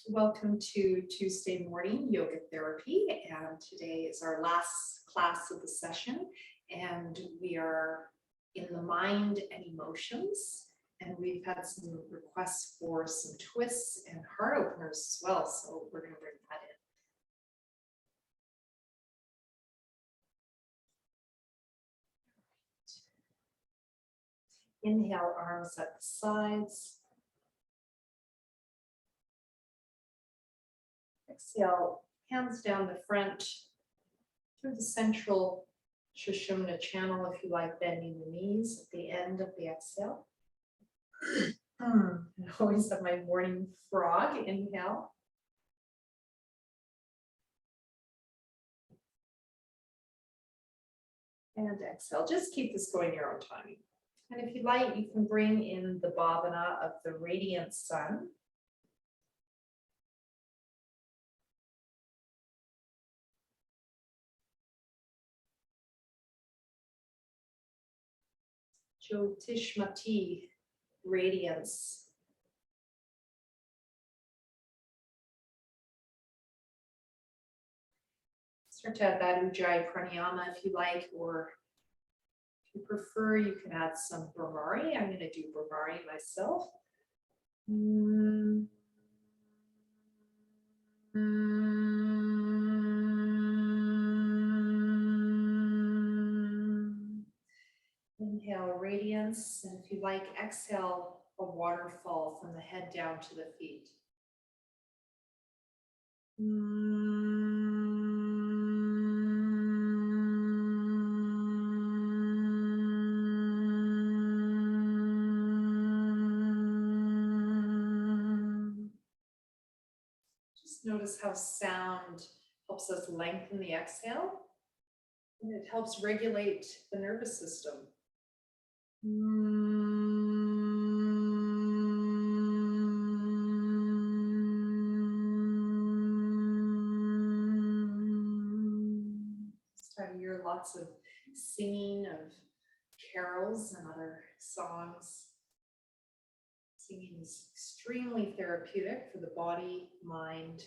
Welcome to Tuesday morning yoga therapy, and today is our last class of the session, and we are in the mind and emotions, and we've had some requests for some twists and heart openers as well, so we're going to bring that in. Inhale, arms at the sides. Exhale, hands down the front through the central Sushumna channel, if you like, bending the knees at the end of the exhale. I always have my morning frog. Inhale. And exhale. Just keep this going your own timing. And if you like, you can bring in the bhavana of the radiant sun. Jyotishmati, radiance. Start to add that Ujjayi Pranayama if you like, or if you prefer, you can add some Brahmari. I'm going to do Brahmari myself. Inhale, radiance, and if you like, exhale, a waterfall from the head down to the feet. Just notice how sound helps us lengthen the exhale, and it helps regulate the nervous system. This time of year, lots of singing of carols and other songs. Singing is extremely therapeutic for the body, mind,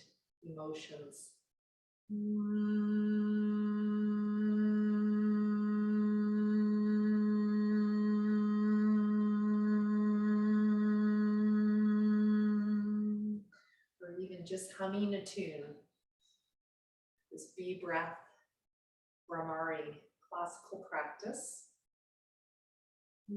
emotions. Or even just humming a tune. This bee breath, Brahmari, classical practice. I'm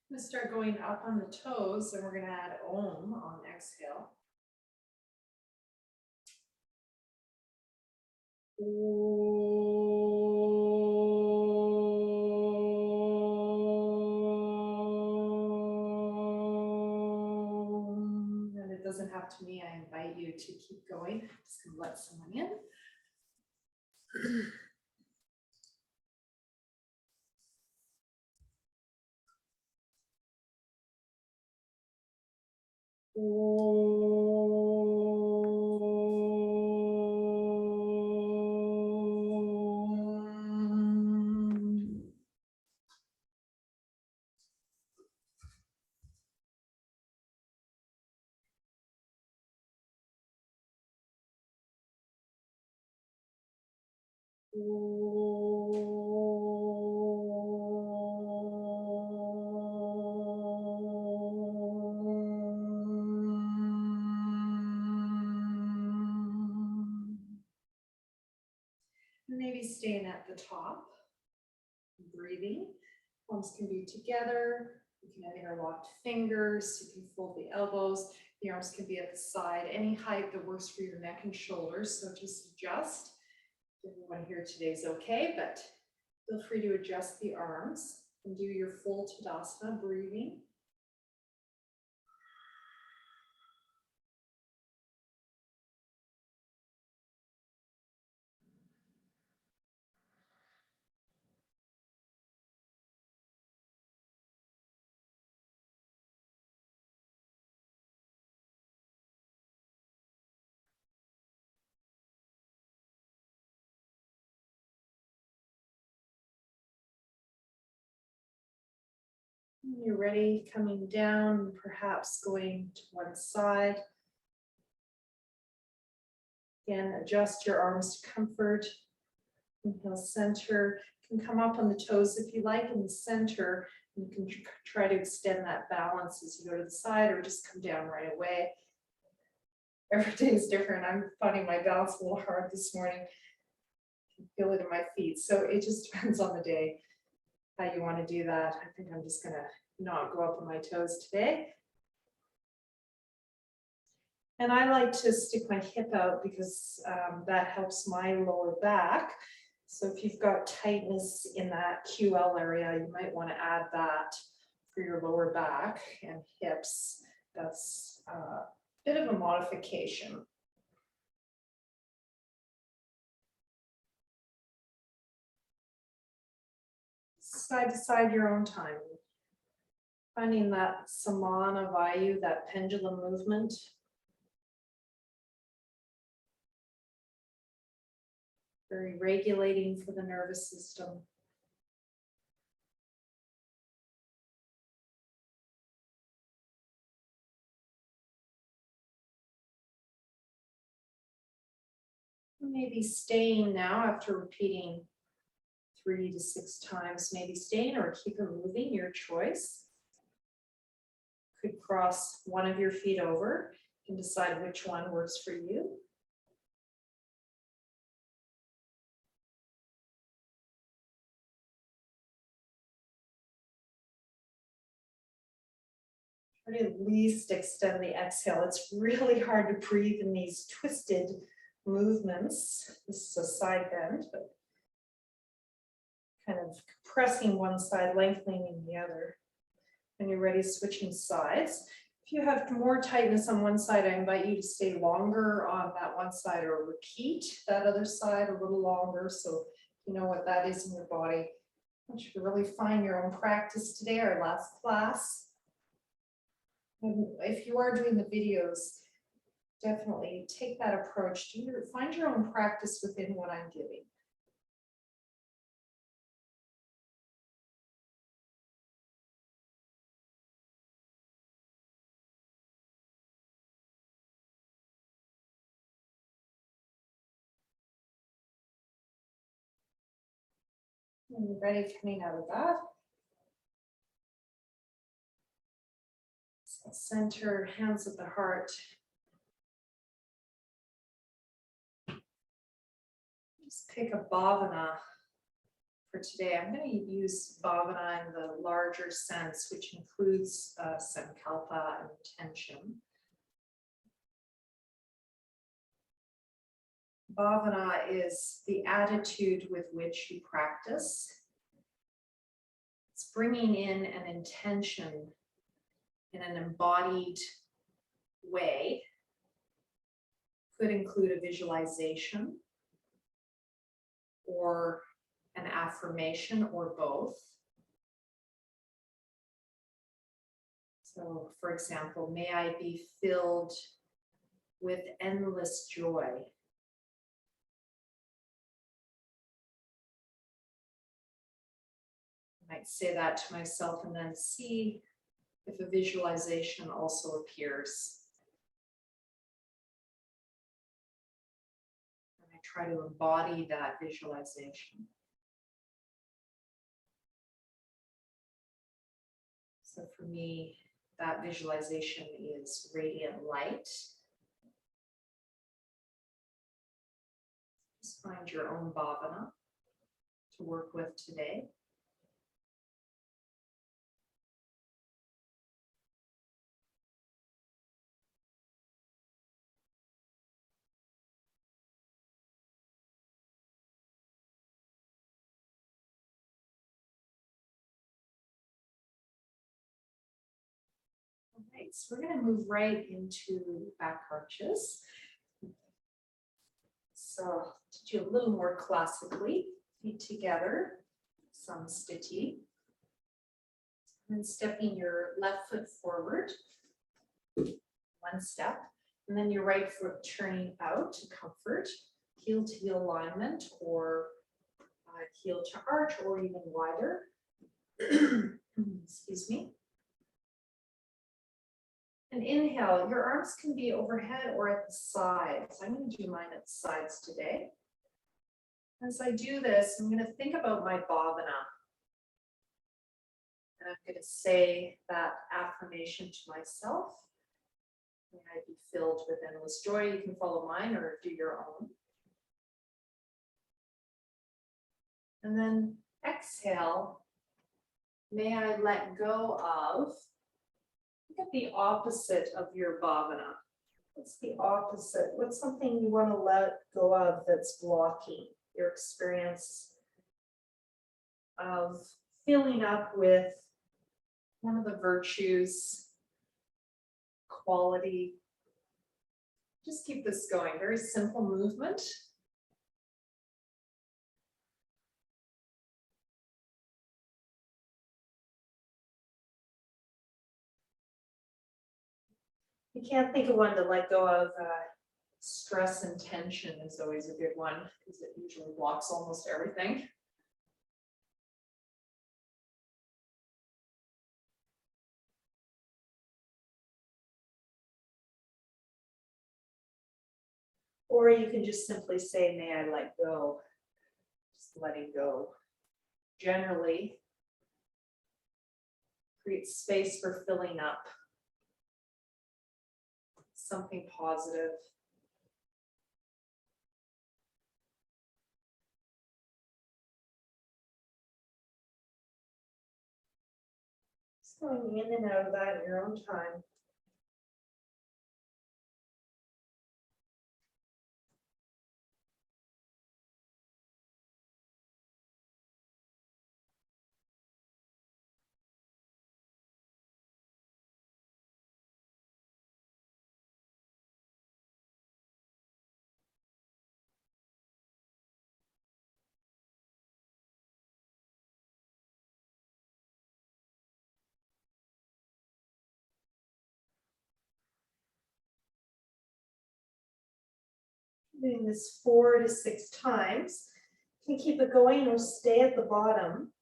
going to start going up on the toes, and we're going to add Om on exhale. And it doesn't have to me. I invite you to keep going. Just going to let someone in. Maybe staying at the top, breathing. Palms can be together. You can have interlocked fingers. You can fold the elbows. The arms can be at the side, any height that works for your neck and shoulders. So just adjust. Everyone here today is okay, but feel free to adjust the arms and do your full Tadasana breathing. When you're ready, coming down, perhaps going to one side. Again, adjust your arms to comfort. Inhale, center. You can come up on the toes if you like in the center. You can try to extend that balance as you go to the side or just come down right away. Every day is different. I'm finding my balance a little hard this morning. I can feel it in my feet. So it just depends on the day how you want to do that. I think I'm just going to not go up on my toes today. And I like to stick my hip out because that helps my lower back. So if you've got tightness in that QL area, you might want to add that for your lower back and hips. That's a bit of a modification. Side to side, your own time. Finding that samana vayu, that pendulum movement. Very regulating for the nervous system. Maybe staying now after repeating 3 to 6 times, maybe staying or keep it moving, your choice. Could cross one of your feet over. You can decide which one works for you. Try to at least extend the exhale. It's really hard to breathe in these twisted movements. This is a side bend, but kind of compressing one side, lengthening the other. When you're ready, switching sides. If you have more tightness on one side, I invite you to stay longer on that one side or repeat that other side a little longer so you know what that is in your body. I want you to really find your own practice today, our last class. And if you are doing the videos, definitely take that approach. Find your own practice within what I'm giving. When you're ready, coming out of that. So center, hands at the heart. Just pick a bhavana for today. I'm going to use bhavana in the larger sense, which includes sankalpa and intention. Bhavana is the attitude with which you practice. It's bringing in an intention in an embodied way. Could include a visualization or an affirmation or both. So, for example, may I be filled with endless joy. I might say that to myself and then see if a visualization also appears. And I try to embody that visualization. So for me, that visualization is radiant light. Just find your own bhavana to work with today. All right, so we're going to move right into back arches. So to do a little more classically, feet together, samstiti. And stepping your left foot forward, one step, and then your right foot turning out to comfort, heel to heel alignment, or heel to arch, or even wider. Excuse me. And inhale, your arms can be overhead or at the sides. I'm going to do mine at the sides today. As I do this, I'm going to think about my bhavana. And I'm going to say that affirmation to myself. May I be filled with endless joy. You can follow mine or do your own. And then exhale. May I let go of. Look at the opposite of your bhavana. What's the opposite? What's something you want to let go of that's blocking your experience of filling up with one of the virtues, quality. Just keep this going. Very simple movement. You can't think of one to let go of. Stress and tension is always a good one because it usually blocks almost everything. Or you can just simply say, may I let go. Just letting go. Generally, create space for filling up. Something positive. Just going in and out of that in your own time. Doing this 4 to 6 times. You can keep it going or stay at the bottom.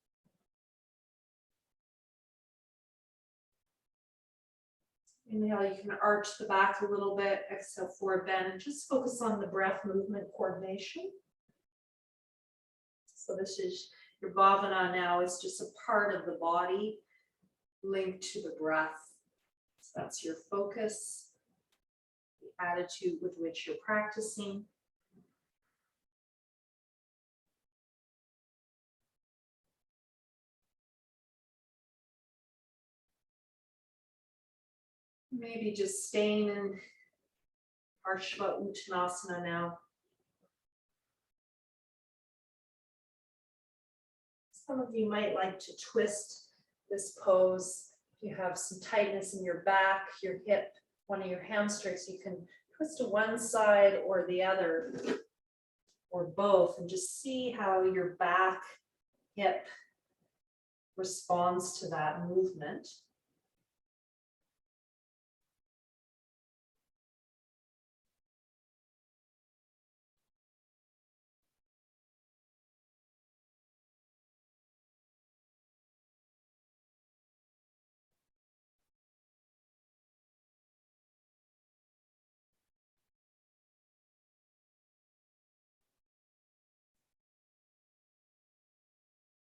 Inhale, you can arch the back a little bit. Exhale, forward bend, and just focus on the breath movement coordination. So this is your bhavana now is just a part of the body linked to the breath. So that's your focus, the attitude with which you're practicing. Maybe just staying in Parshva Uttanasana now. Some of you might like to twist this pose. If you have some tightness in your back, your hip, one of your hamstrings, you can twist to one side or the other, or both, and just see how your back, hip responds to that movement.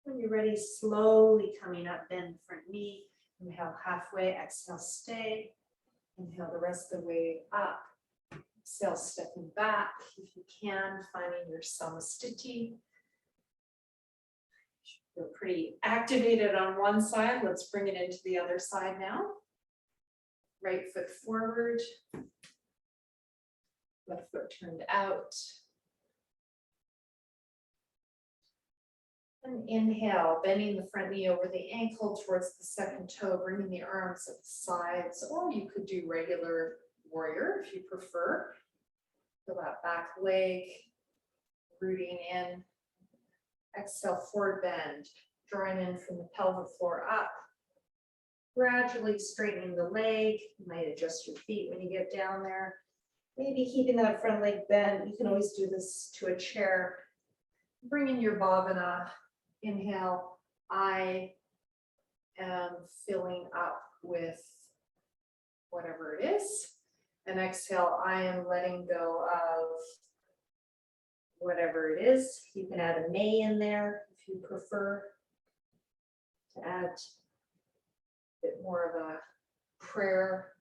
When you're ready, slowly coming up, bend the front knee. Inhale halfway, exhale, stay. Inhale the rest of the way up. Exhale, stepping back. If you can, finding your samastiti. You're pretty activated on one side. Let's bring it into the other side now. Right foot forward. Left foot turned out. And inhale, bending the front knee over the ankle towards the second toe, bringing the arms at the sides, or you could do regular warrior if you prefer. Feel that back leg, rooting in. Exhale, forward bend, drawing in from the pelvic floor up. Gradually straightening the leg. You might adjust your feet when you get down there. Maybe keeping that front leg bent. You can always do this to a chair. Bring in your bhavana. Inhale, I am filling up with whatever it is. And exhale, I am letting go of whatever it is. You can add a may in there if you prefer to add a bit more of a prayer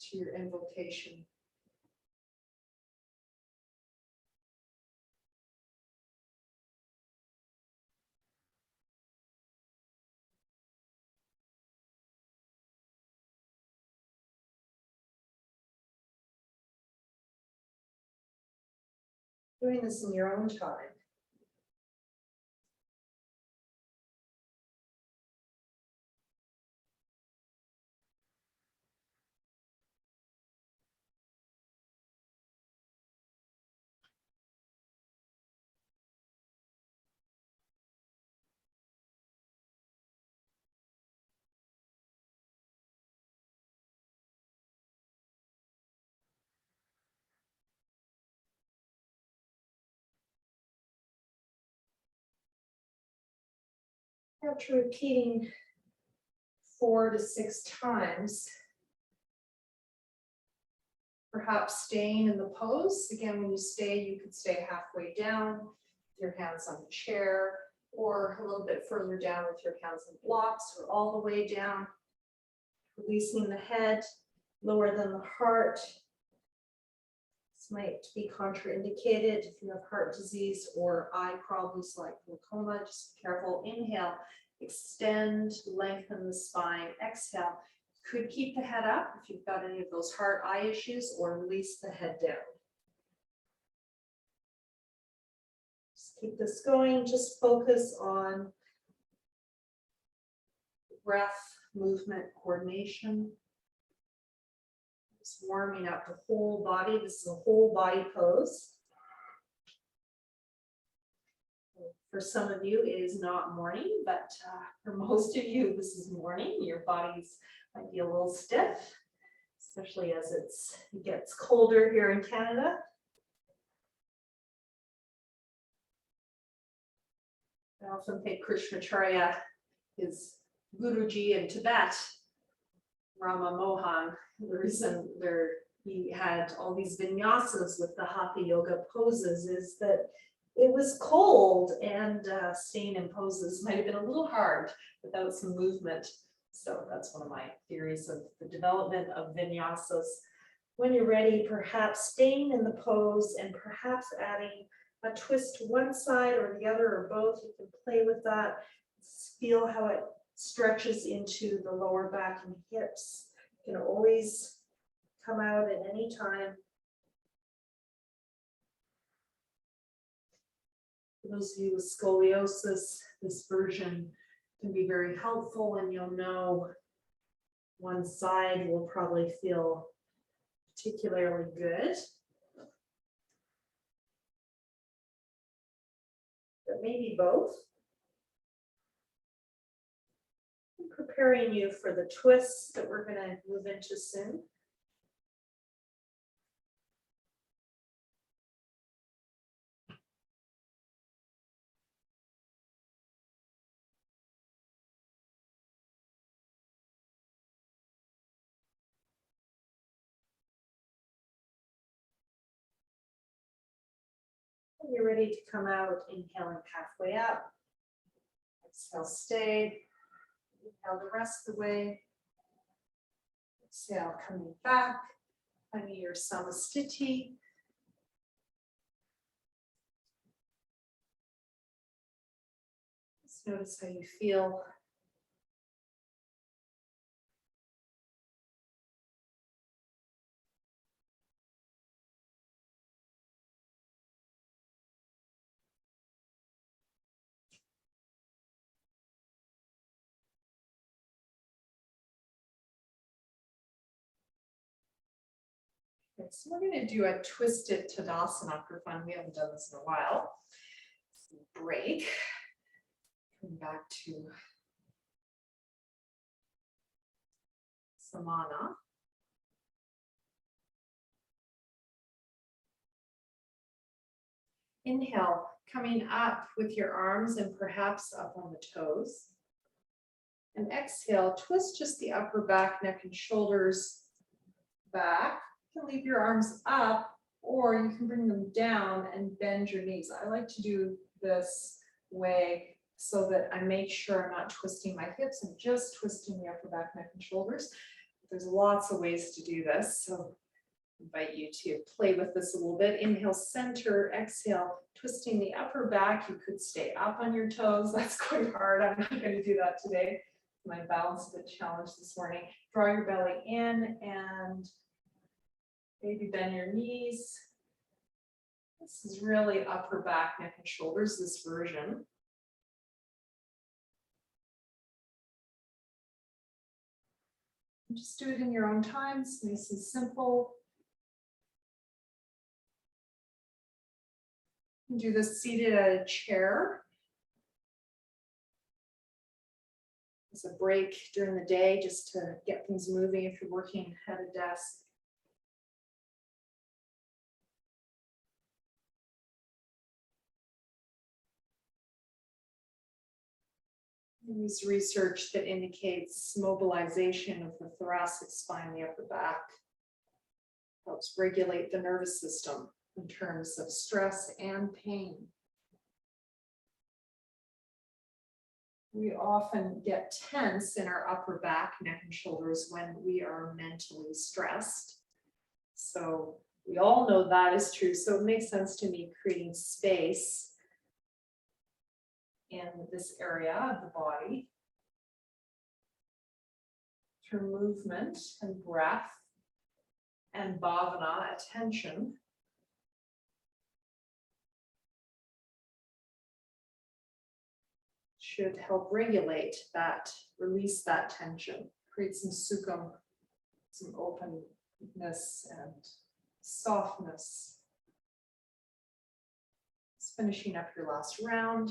to your invocation. Doing this in your own time. After repeating 4 to 6 times, perhaps staying in the pose. Again, when you stay, you could stay halfway down, with your hands on the chair, or a little bit further down with your hands on blocks, or all the way down, releasing the head, lower than the heart. This might be contraindicated if you have heart disease or eye problems like glaucoma. Just be careful. Inhale, extend, lengthen the spine. Exhale, could keep the head up if you've got any of those heart eye issues, or release the head down. Just keep this going. Just focus on breath, movement, coordination. Just warming up the whole body. This is a whole body pose. For some of you, it is not morning, but for most of you, this is morning. Your bodies might be a little stiff, especially as it gets colder here in Canada. I often think Krishnacharya, his Guruji in Tibet, Rama Mohan, the reason he had all these vinyasas with the hatha yoga poses is that it was cold, and staying in poses might have been a little hard without some movement. So that's one of my theories of the development of vinyasas. When you're ready, perhaps staying in the pose and perhaps adding a twist to one side or the other or both. You can play with that. Feel how it stretches into the lower back and hips. You can always come out at any time. For those of you with scoliosis, this version can be very helpful, and you'll know one side will probably feel particularly good. But maybe both. I'm preparing you for the twists that we're going to move into soon. When you're ready to come out, inhaling halfway up. Exhale, stay. Inhale the rest of the way. Exhale, coming back. Finding your samastiti. Just notice how you feel. Okay, so we're going to do a twisted Tadasana for fun. We haven't done this in a while. Break. Come back to Samana. Inhale, coming up with your arms and perhaps up on the toes. And exhale, twist just the upper back, neck, and shoulders back. You can leave your arms up, or you can bring them down and bend your knees. I like to do this way so that I make sure I'm not twisting my hips and just twisting the upper back, neck, and shoulders. There's lots of ways to do this, so I invite you to play with this a little bit. Inhale, center, exhale, twisting the upper back. You could stay up on your toes. That's quite hard. I'm not going to do that today. My balance is a bit challenged this morning. Draw your belly in and maybe bend your knees. This is really upper back, neck, and shoulders, this version. Just do it in your own time. It's nice and simple. You can do this seated at a chair. It's a break during the day just to get things moving if you're working at a desk. There's research that indicates mobilization of the thoracic spine, the upper back, helps regulate the nervous system in terms of stress and pain. We often get tense in our upper back, neck, and shoulders when we are mentally stressed. So we all know that is true. So it makes sense to me creating space in this area of the body through movement and breath and bhavana, attention. Should help regulate that, release that tension, create some sukham, some openness and softness. Just finishing up your last round.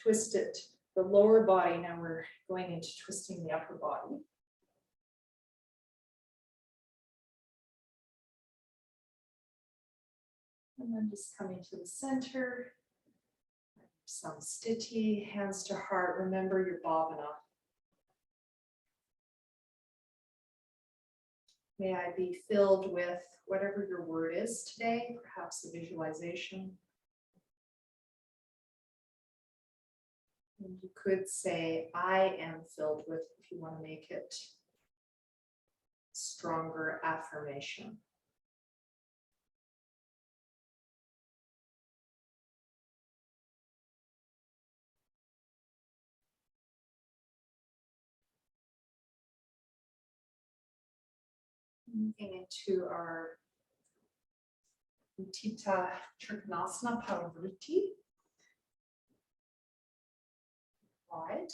Twist it, the lower body. Now we're going into twisting the upper body. And then just coming to the center. Some sthiti, hands to heart. Remember your bhavana. May I be filled with whatever your word is today, perhaps a visualization. And you could say, I am filled with, if you want to make it stronger affirmation. Moving into our Utthita Trikonasana Parivrtti. Right.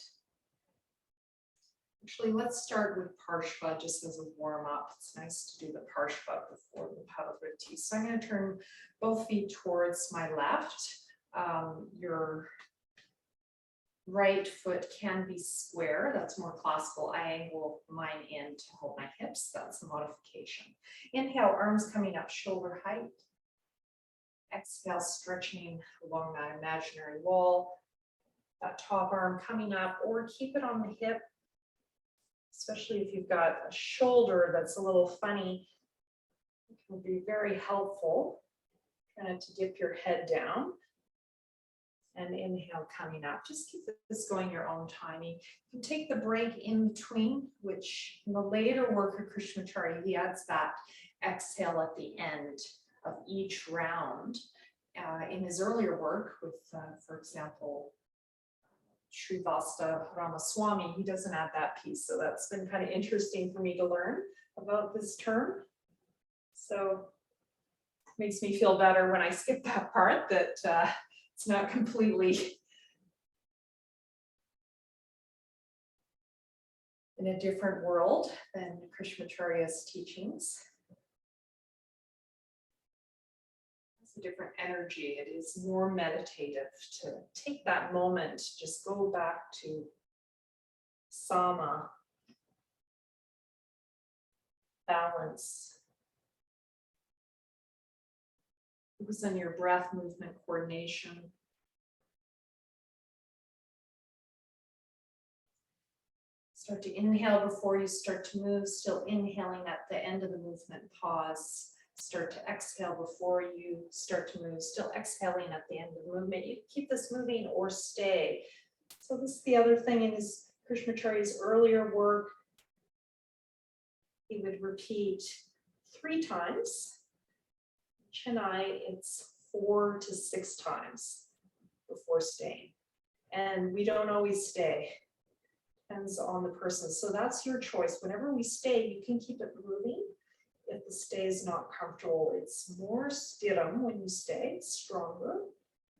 Actually, let's start with Parshva just as a warm-up. It's nice to do the Parshva before the Parivrtti. So I'm going to turn both feet towards my left. Your right foot can be square. That's more classical. I angle mine in to hold my hips. That's a modification. Inhale, arms coming up shoulder height. Exhale, stretching along that imaginary wall. That top arm coming up, or keep it on the hip, especially if you've got a shoulder that's a little funny. It can be very helpful kind of to dip your head down. And inhale, coming up. Just keep this going your own timing. You can take the break in between, which in the later work of Krishnamacharya, he adds that exhale at the end of each round. In his earlier work with, for example, Sri Vasta Ramaswamy, he doesn't add that piece. So that's been kind of interesting for me to learn about this term. So it makes me feel better when I skip that part, that it's not completely in a different world than Krishnamacharya's teachings. It's a different energy. It is more meditative to take that moment, just go back to sama, balance. Focus on your breath, movement, coordination. Start to inhale before you start to move, still inhaling at the end of the movement, pause. Start to exhale before you start to move, still exhaling at the end of the movement. You keep this moving or stay. So this is the other thing in his Krishnamacharya's earlier work. He would repeat 3 times. Chennai, it's 4 to 6 times before staying. And we don't always stay. Depends on the person. So that's your choice. Whenever we stay, you can keep it moving. If the stay is not comfortable, it's more stiram when you stay, it's stronger.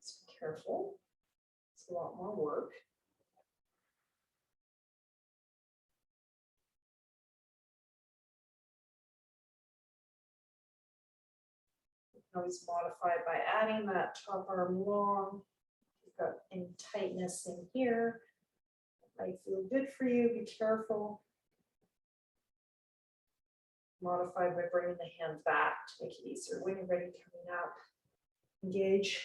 So be careful. It's a lot more work. You can always modify it by adding that top arm long. If you've got any tightness in here, it might feel good for you. Be careful. Modify by bringing the hand back to make it easier. When you're ready, coming up, engage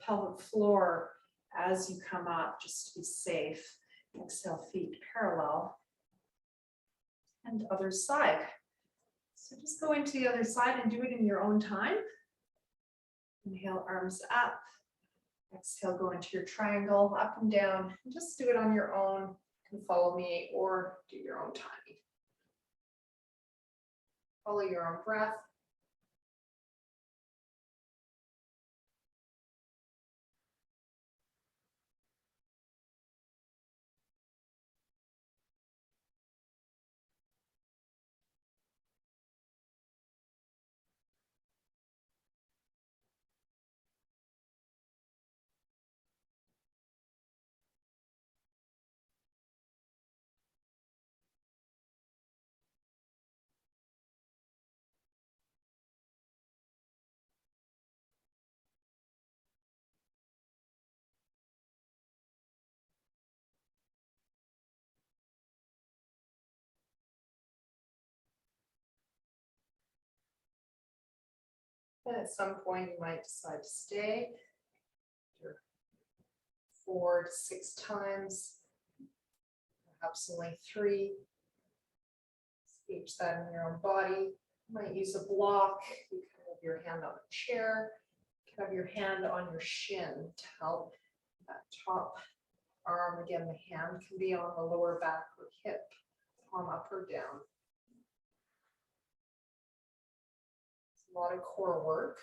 pelvic floor as you come up, just to be safe. Exhale, feet parallel. And other side. So just go into the other side and do it in your own time. Inhale, arms up. Exhale, go into your triangle, up and down. And just do it on your own. You can follow me or do your own timing. Follow your own breath. And at some point, you might decide to stay. 4 to 6 times, perhaps only 3. Gauge that in your own body. You might use a block. You can have your hand on a chair. You can have your hand on your shin to help that top arm. Again, the hand can be on the lower back or hip, palm up or down. It's a lot of core work.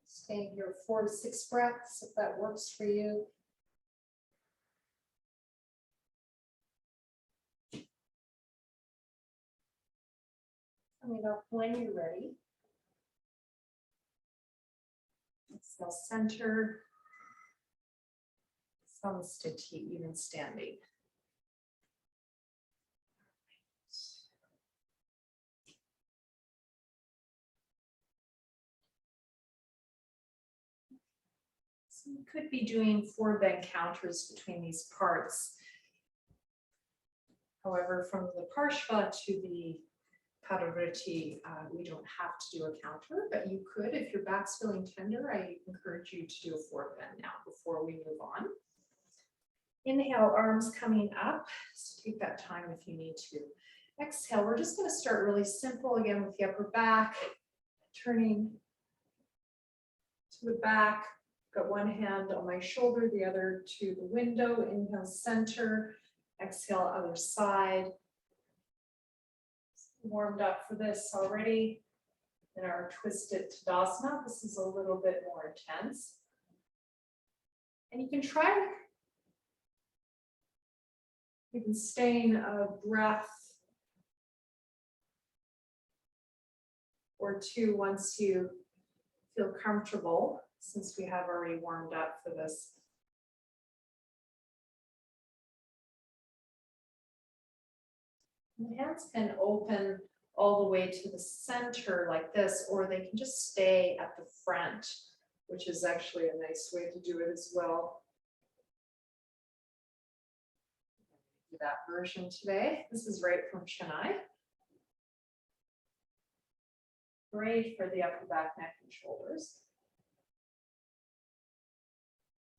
Staying here 4 to 6 breaths if that works for you. Coming up when you're ready. Exhale, center. Samastiti, even standing. So you could be doing 4 bend counters between these parts. However, from the Parshva to the Padarvriti, we don't have to do a counter, but you could, if your back's feeling tender, I encourage you to do a 4 bend now before we move on. Inhale, arms coming up. So take that time if you need to. Exhale, we're just going to start really simple again with the upper back, turning to the back. Got one hand on my shoulder, the other to the window. Inhale, center. Exhale, other side. Warmed up for this already in our twisted Tadasana. This is a little bit more intense. And you can try even staying a breath or 2 once you feel comfortable, since we have already warmed up for this. The hands can open all the way to the center like this, or they can just stay at the front which is actually a nice way to do it as well. Do that version today. This is right from Chennai. Great for the upper back, neck, and shoulders.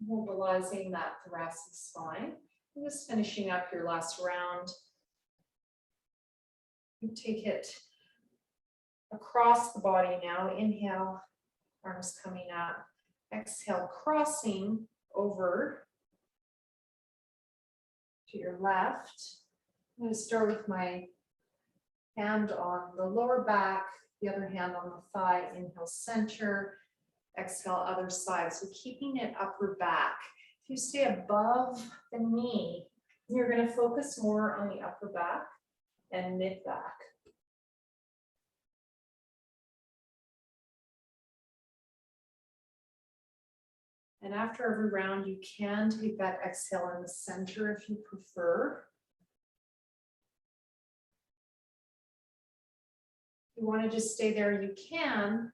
Mobilizing that thoracic spine. And just finishing up your last round. You take it across the body now. Inhale, arms coming up. Exhale, crossing over to your left. I'm going to start with my hand on the lower back, the other hand on the thigh. Inhale, center. Exhale, other side. So keeping it upper back. If you stay above the knee, you're going to focus more on the upper back and mid back. And after every round, you can take that exhale in the center if you prefer. If you want to just stay there, you can.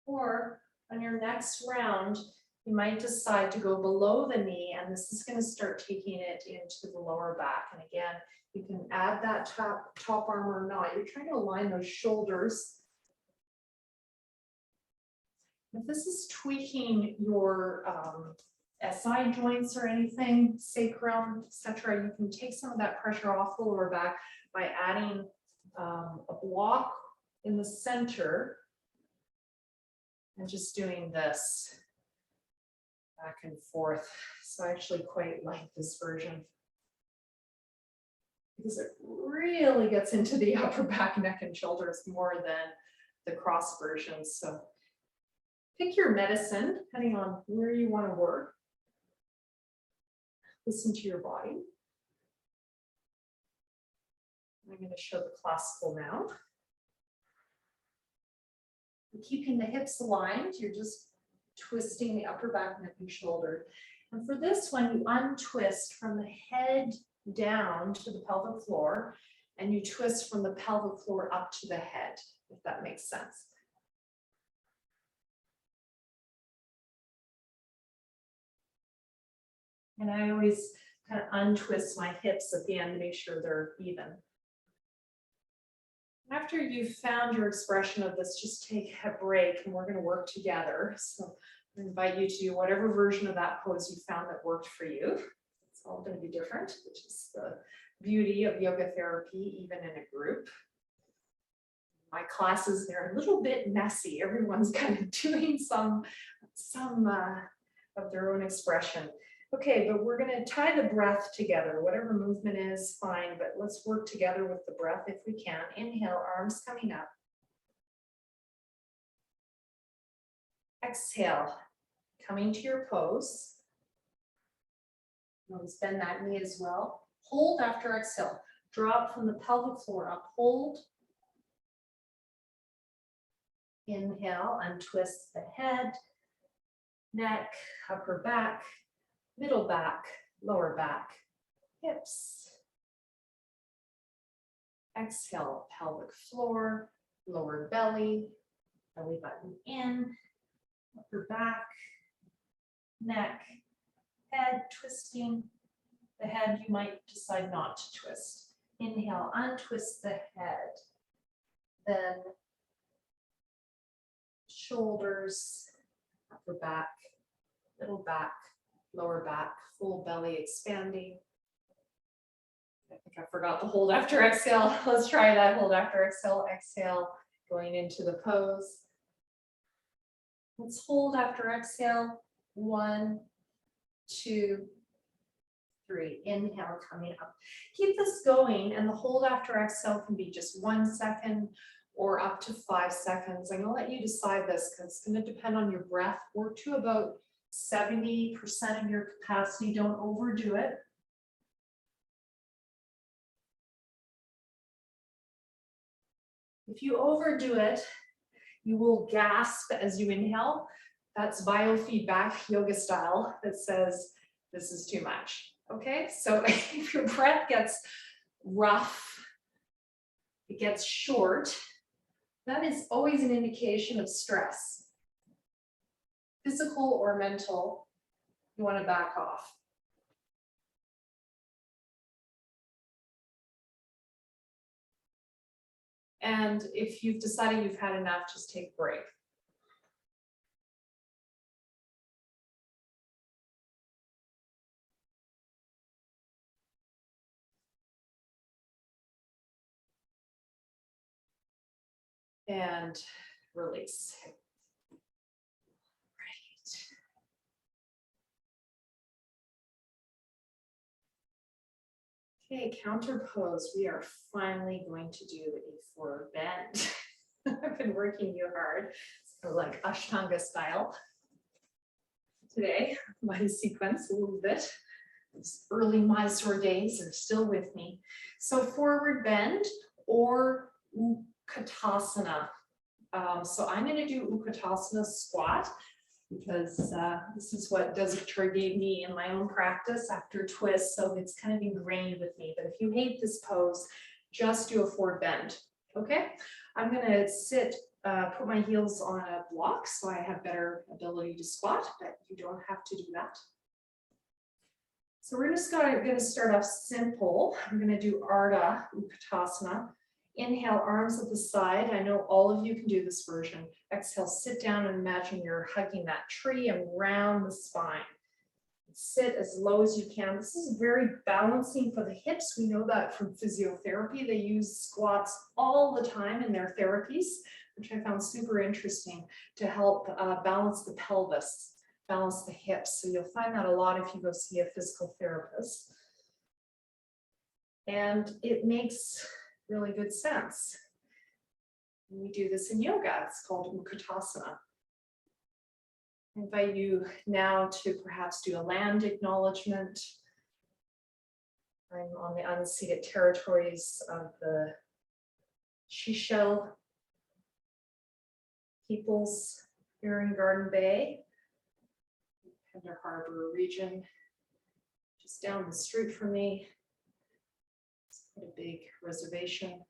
Or on your next round, you might decide to go below the knee, and this is going to start taking it into the lower back. And again, you can add that top arm or not. You're trying to align those shoulders. If this is tweaking your SI joints or anything, sacrum, etc., you can take some of that pressure off the lower back by adding a block in the center and just doing this back and forth. So I actually quite like this version because it really gets into the upper back, neck, and shoulders more than the cross versions. So pick your medicine, depending on where you want to work. Listen to your body. I'm going to show the classical now. Keeping the hips aligned, you're just twisting the upper back, neck, and shoulder. And for this one, you untwist from the head down to the pelvic floor, and you twist from the pelvic floor up to the head, if that makes sense. And I always kind of untwist my hips at the end to make sure they're even. After you've found your expression of this, just take a break and we're going to work together. So I invite you to do whatever version of that pose you found that worked for you. It's all going to be different, which is the beauty of yoga therapy, even in a group. My classes, they're a little bit messy. Everyone's kind of doing some of their own expression. Okay, but we're going to tie the breath together. Whatever movement is, fine, but let's work together with the breath if we can. Inhale, arms coming up. Exhale, coming to your pose. Notice bend that knee as well. Hold after exhale. Drop from the pelvic floor up. Hold. Inhale, untwist the head, neck, upper back, middle back, lower back, hips. Exhale, pelvic floor, lower belly, belly button in, upper back, neck, head twisting. The head you might decide not to twist. Inhale, untwist the head. Then shoulders, upper back, middle back, lower back, full belly expanding. I think I forgot to hold after exhale. Let's try that. Hold after exhale. Exhale, going into the pose. Let's hold after exhale. 1, 2, 3. Inhale, coming up. Keep this going, and the hold after exhale can be just 1 second or up to 5 seconds. I'm going to let you decide this because it's going to depend on your breath. Work to about 70% of your capacity. Don't overdo it. If you overdo it, you will gasp as you inhale. That's biofeedback, yoga style, that says this is too much. Okay, so if your breath gets rough, it gets short, that is always an indication of stress. Physical or mental, you want to back off. And if you've decided you've had enough, just take a break. And release. Right. Okay, counter pose. We are finally going to do a forward bend. I've been working you hard, so like Ashtanga style. Today, my sequence a little bit. These early Mysore days are still with me. So forward bend or Utkatasana. So I'm going to do Utkatasana squat because this is what Desicture gave me in my own practice after twist. So it's kind of ingrained with me. But if you hate this pose, just do a forward bend. Okay, I'm going to sit, put my heels on a block so I have better ability to squat, but you don't have to do that. So we're just going to start off simple. I'm going to do Ardha Utkatasana. Inhale, arms at the side. I know all of you can do this version. Exhale, sit down and imagine you're hugging that tree and round the spine. Sit as low as you can. This is very balancing for the hips. We know that from physiotherapy. They use squats all the time in their therapies, which I found super interesting to help balance the pelvis, balance the hips. So you'll find that a lot if you go see a physical therapist. And it makes really good sense. We do this in yoga. It's called Utkatasana. I invite you now to perhaps do a land acknowledgement. I'm on the unceded territories of the Shishel peoples here in Garden Bay, Pender Harbor region, just down the street from me. It's quite a big reservation.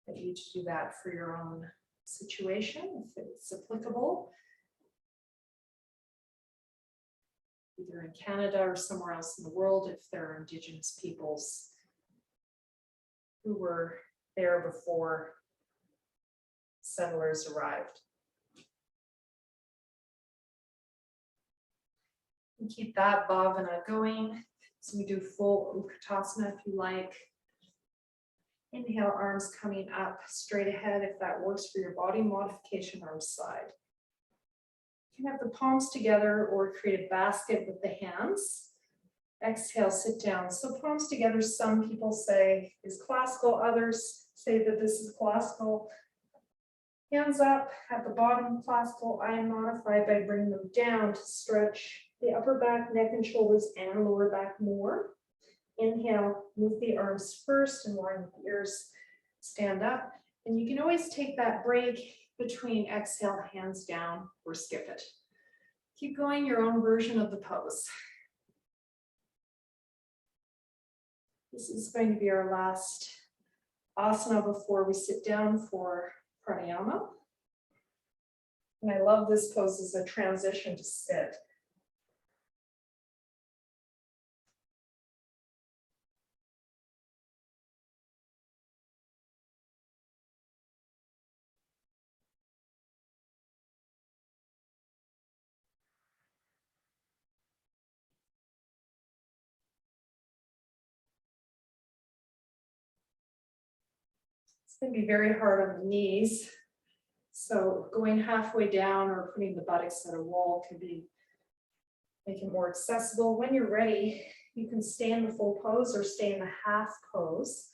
I need you to do that for your own situation, if it's applicable, either in Canada or somewhere else in the world, if there are Indigenous peoples who were there before settlers arrived. And keep that bhavana going. So we do full Utkatasana if you like. Inhale, arms coming up straight ahead if that works for your body. Modification, arms side. You can have the palms together or create a basket with the hands. Exhale, sit down. So palms together, some people say is classical, others say that this is classical. Hands up at the bottom, classical. I am modified by bringing them down to stretch the upper back, neck and shoulders and lower back more. Inhale, move the arms first and line with the ears, stand up. And you can always take that break between exhale, hands down, or skip it. Keep going your own version of the pose. This is going to be our last asana before we sit down for pranayama. And I love this pose as a transition to sit. It's going to be very hard on the knees. So going halfway down or putting the buttocks at a wall can be, make it more accessible. When you're ready, you can stay in the full pose or stay in the half pose.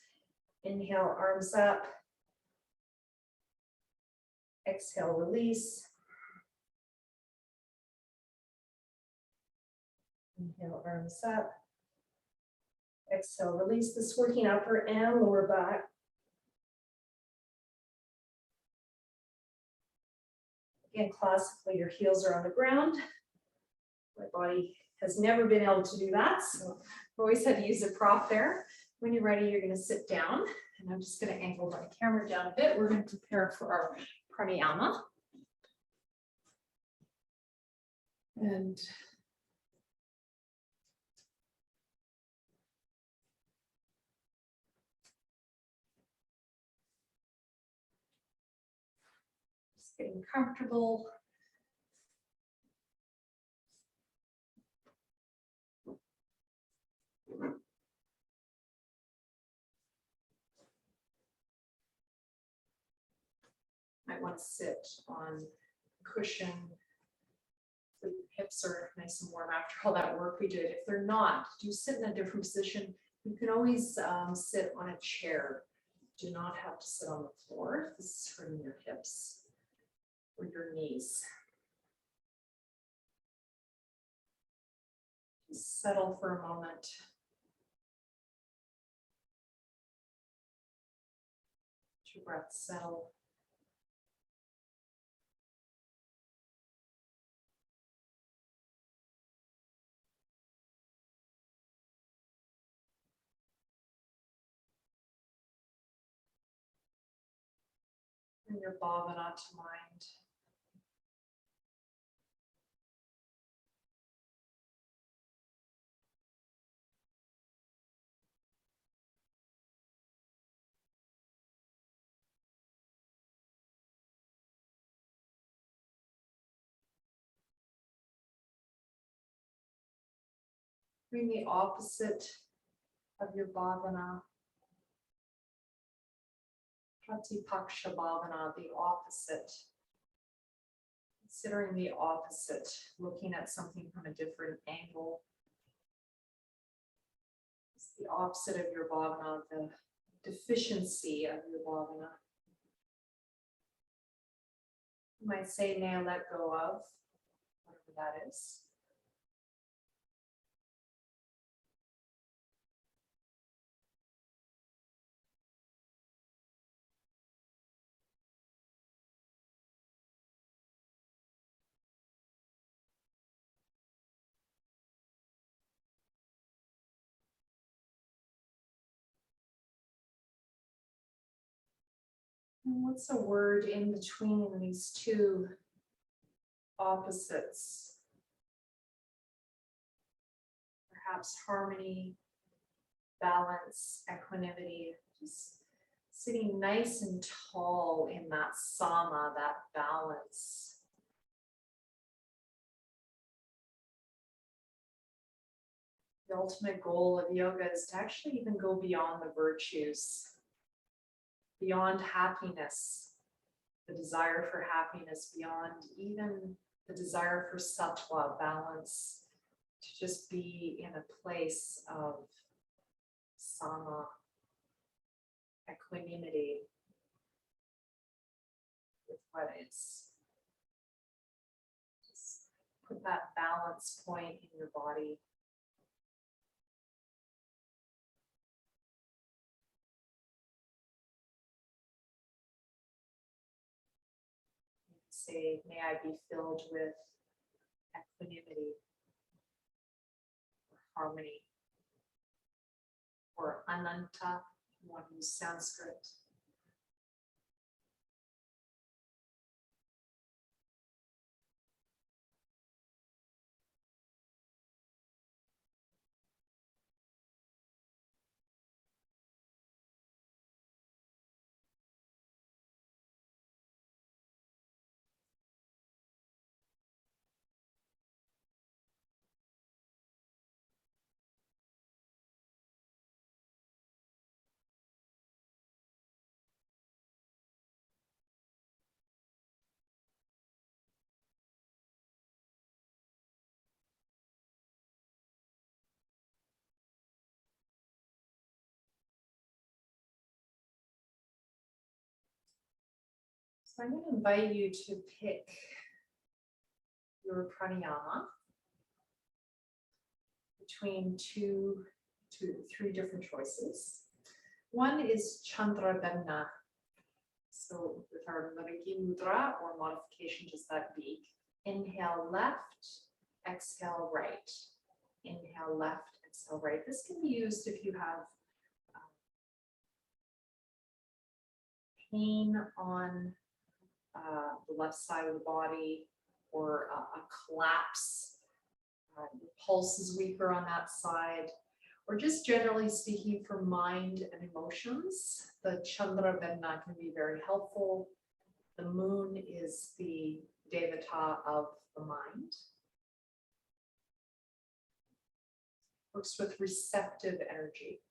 Inhale, arms up. Exhale, release. Inhale, arms up. Exhale, release. This working upper and lower back. Again, classically, your heels are on the ground. My body has never been able to do that, so I've always had to use a prop there. When you're ready, you're going to sit down, and I'm just going to angle my camera down a bit. We're going to prepare for our pranayama. And just getting comfortable. Might want to sit on a cushion. The hips are nice and warm after all that work we did. If they're not, do sit in a different position. You can always sit on a chair. Do not have to sit on the floor. This is hurting your hips or your knees. Just settle for a moment. Let your breath settle. Bring your bhavana to mind. Bring the opposite of your bhavana. Pratipaksha bhavana, the opposite. Considering the opposite, looking at something from a different angle. It's the opposite of your bhavana, the deficiency of your bhavana. You might say, may I let go of, whatever that is. And what's a word in between these two opposites? Perhaps harmony, balance, equanimity, just sitting nice and tall in that sama, that balance. The ultimate goal of yoga is to actually even go beyond the virtues, beyond happiness, the desire for happiness, beyond even the desire for sattva, balance, to just be in a place of sama, equanimity with what is. Just put that balance point in your body. Say, may I be filled with equanimity, or harmony, or ananta, one who's Sanskrit. So I'm going to invite you to pick your pranayama between three different choices. One is Chandra Damna. So with our Maggie Mudra or modification, just that beak. Inhale left, exhale right. Inhale left, exhale right. This can be used if you have pain on the left side of the body, or a collapse, the pulse is weaker on that side, or just generally speaking for mind and emotions. The Chandra Vedna can be very helpful. The moon is the devata of the mind. Works with receptive energy.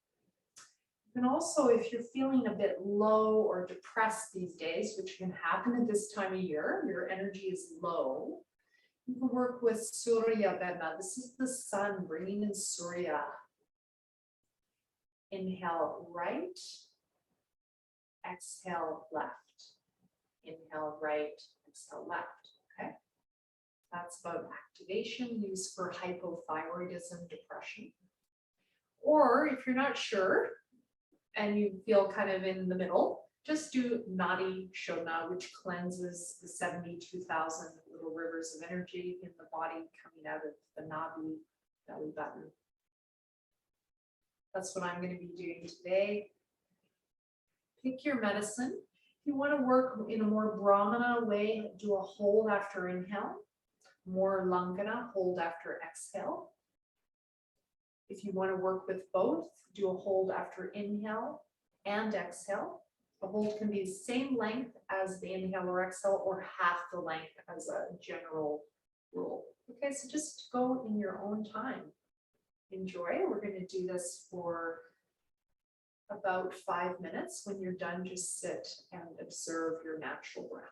And also, if you're feeling a bit low or depressed these days, which can happen at this time of year, your energy is low, you can work with Surya Vedna. This is the sun bringing in Surya. Inhale right, exhale left. Inhale right, exhale left. Okay, that's about activation used for hypothyroidism, depression. Or if you're not sure, and you feel kind of in the middle, just do Nadi Shodhana, which cleanses the 72,000 little rivers of energy in the body coming out of the Nadi belly button. That's what I'm going to be doing today. Pick your medicine. If you want to work in a more Brahmana way, do a hold after inhale. More Langana, hold after exhale. If you want to work with both, do a hold after inhale and exhale. A hold can be the same length as the inhale or exhale, or half the length as a general rule. Okay, so just go in your own time. Enjoy. We're going to do this for about 5 minutes. When you're done, just sit and observe your natural breath.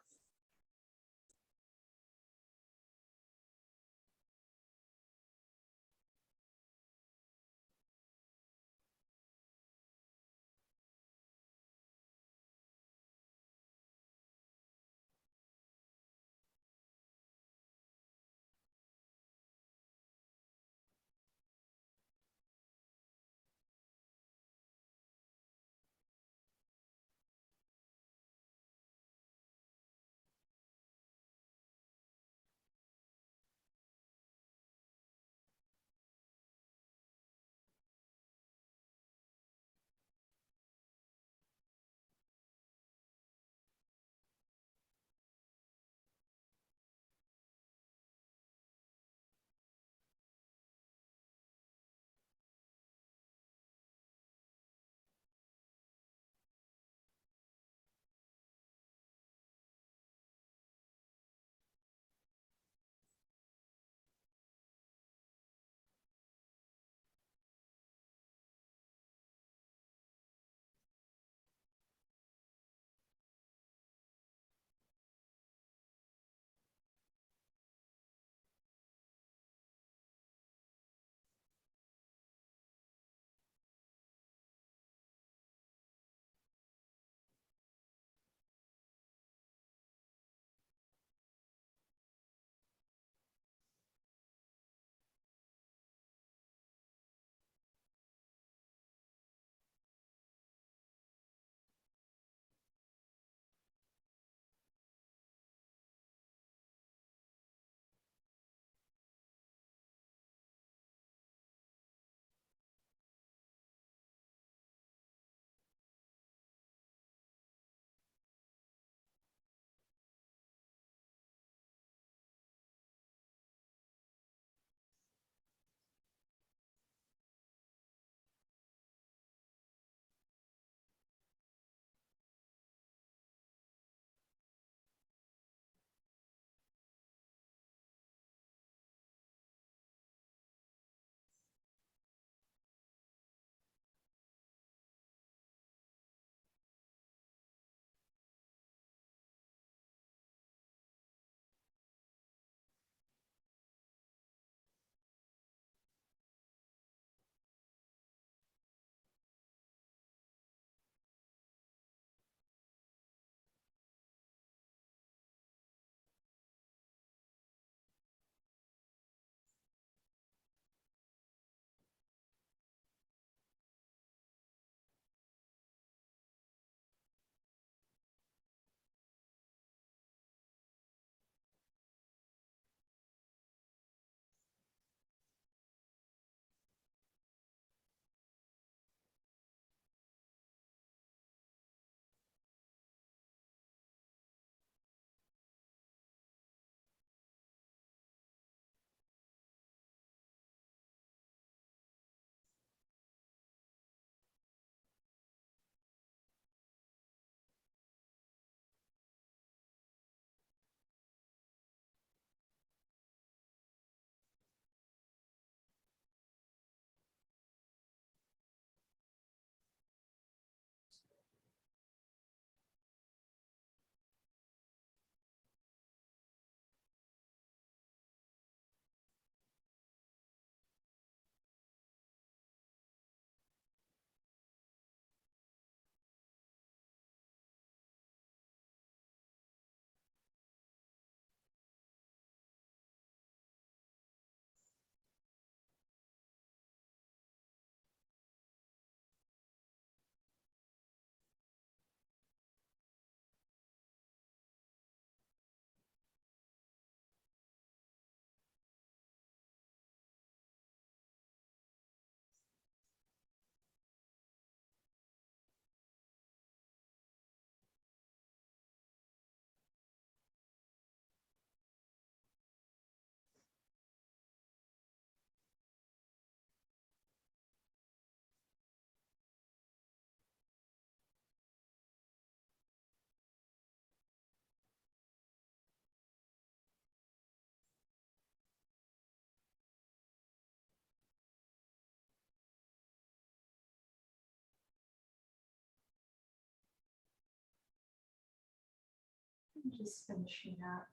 Just finishing up.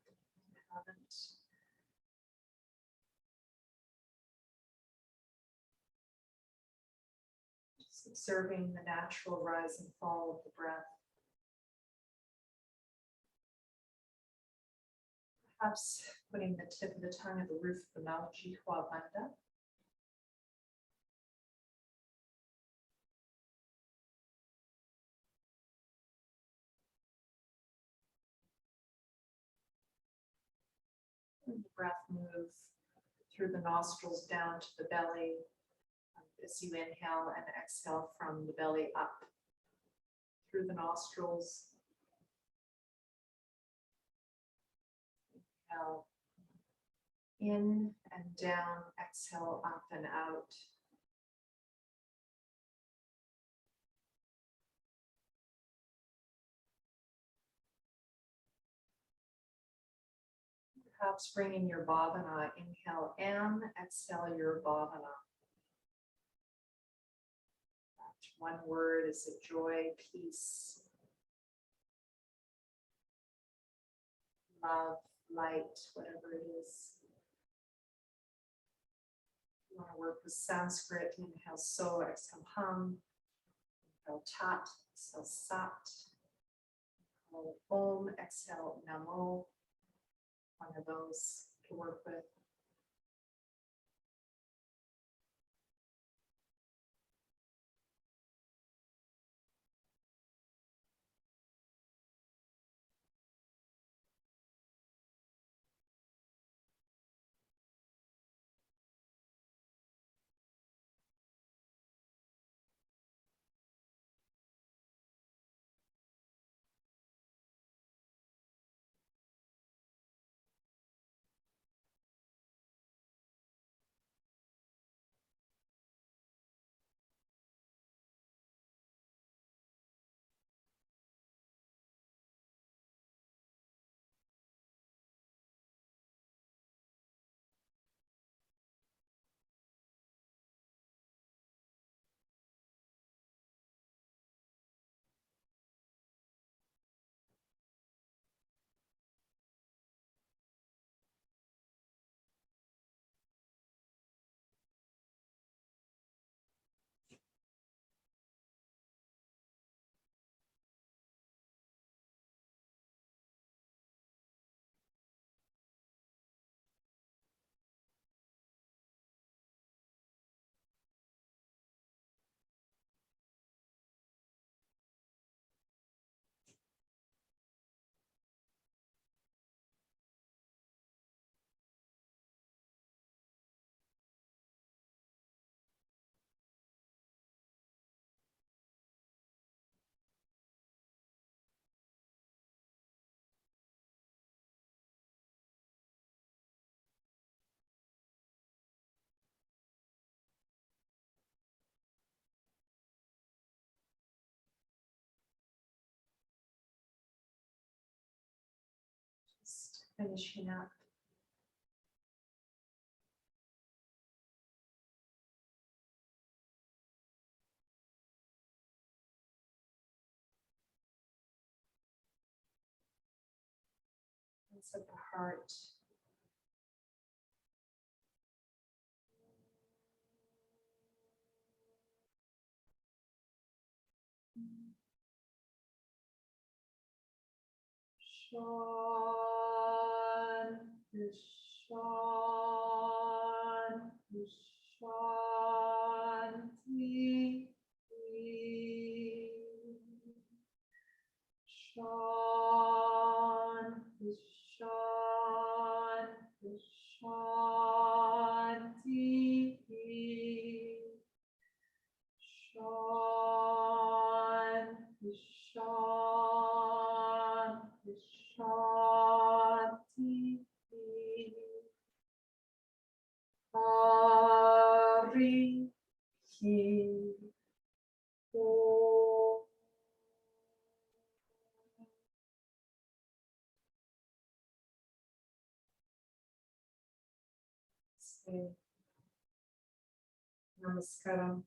Haven't. Just observing the natural rise and fall of the breath. Perhaps putting the tip of the tongue at the roof of the mouth, Jihwa Bandha. And the breath move through the nostrils down to the belly as you inhale and exhale from the belly up through the nostrils. Inhale in and down, exhale up and out. Perhaps bringing your bhavana, inhale M, exhale your bhavana. One word is a joy, peace, love, light, whatever it is. You want to work with Sanskrit, inhale so, exhale hum, inhale tat, exhale sat, inhale om, exhale namo. One of those to work with. Just finishing up. Sense of the heart. Shanti, Shanti, Shanti. Shanti, Shanti, Shanti. Shanti, Shanti, Shanti. Hari Ki Om. Namaskaram.